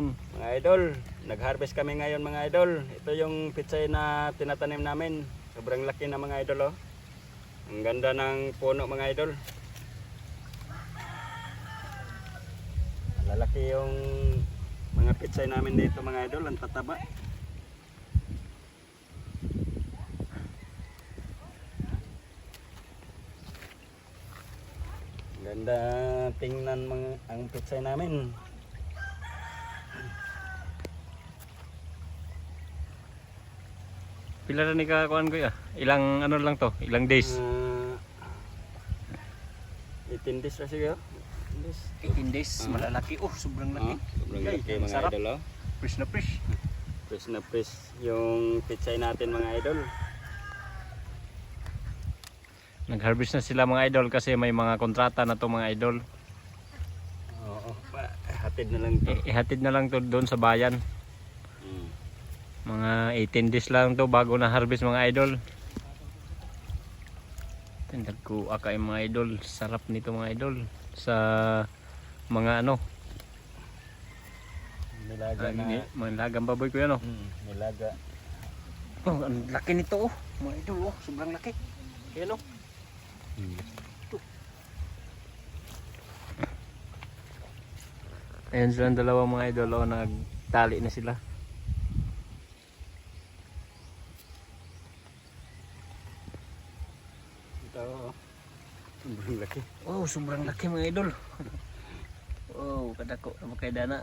Mga idol, nag-harvest kami ngayon mga idol. Ito yung pitsay na tinatanim namin. Sobrang laki na mga idol oh. Ang ganda ng puno mga idol. Lalaki yung mga pitsay namin dito mga idol, ang tataba. Ganda tingnan mga ang pitsay namin. Pila na ni kakuan ko ya? Ilang ano lang to? Ilang days? 18 days na siguro. 18 days. Malalaki. Oh, sobrang laki. Sobrang laki mga sarap. idol oh. Fresh na fresh. Fresh na fresh yung pitsay natin mga idol. Nag-harvest na sila mga idol kasi may mga kontrata na to mga idol. Oo, hatid na lang to. Ihatid na lang to doon sa bayan. Mga 18 days lang to bago na harvest mga idol. Tindag ko akay mga idol. Sarap nito mga idol. Sa mga ano. Nilaga na. Mga nilagang baboy ko yan oh. Nilaga. Oh, ang laki nito oh. Mga idol oh. Sobrang laki. Yan oh. Ayan silang dalawa mga idol oh. Nagtali na sila. Sobrang laki. Oh, sobrang laki mga idol. Oh, kadako na makay dana.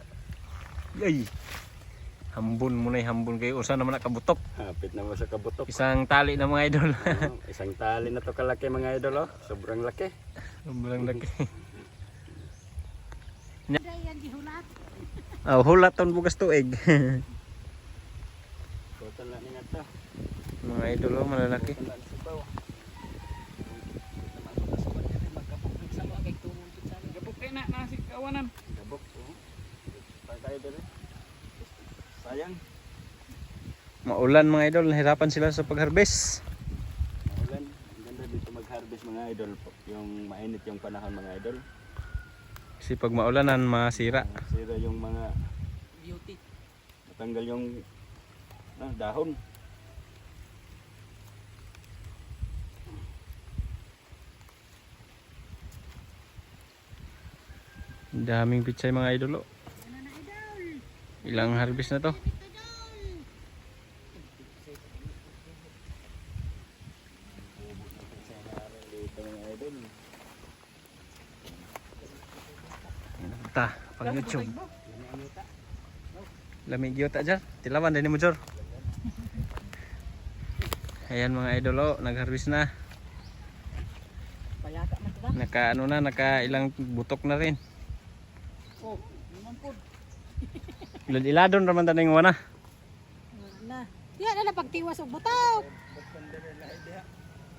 Yay. Hambon mo na hambon kayo. Usa naman nakabutok. Hapit na mo sa kabutok. Isang tali na mga idol. Isang tali na to kalaki mga idol oh. Sobrang laki. Sobrang laki. Yan di hulat. Oh, hulat ton bugas tuig. Total na ni to. Mga idol oh, malalaki. Gabok oh. Tayo dali. Sayang. Maulan mga idol, nahirapan sila sa pag-harvest. Maulan. Ang ganda dito mag-harvest mga idol. Yung mainit yung panahon mga idol. Kasi pag maulanan, masira. Sira yung mga Beauty. matanggal yung dahon. Daming pitsay mga idol oh. Ilang harvest na to? Ta, pang YouTube. Lamig gyud ta jar. Tilawan din mo jor. Ayan mga idol oh, nag-harvest na. Payaka man to ba? Naka ano na, naka ilang butok na rin. Oh, naman po. Iladon raman ta ning wana. Na. Yan na pagtiwas og butaw.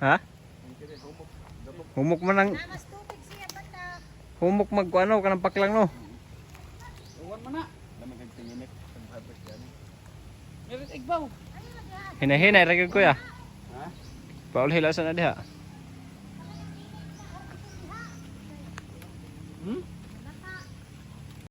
Ha? Humok man ang Mas tubig siya banda. humok magkuano kanang paklang no. Uwan man na. Lamig ang tinginik pag-harvest yan. Meron igbaw. Hinahinay ra gyud ko ya. Ha? Paul hilasan na diha.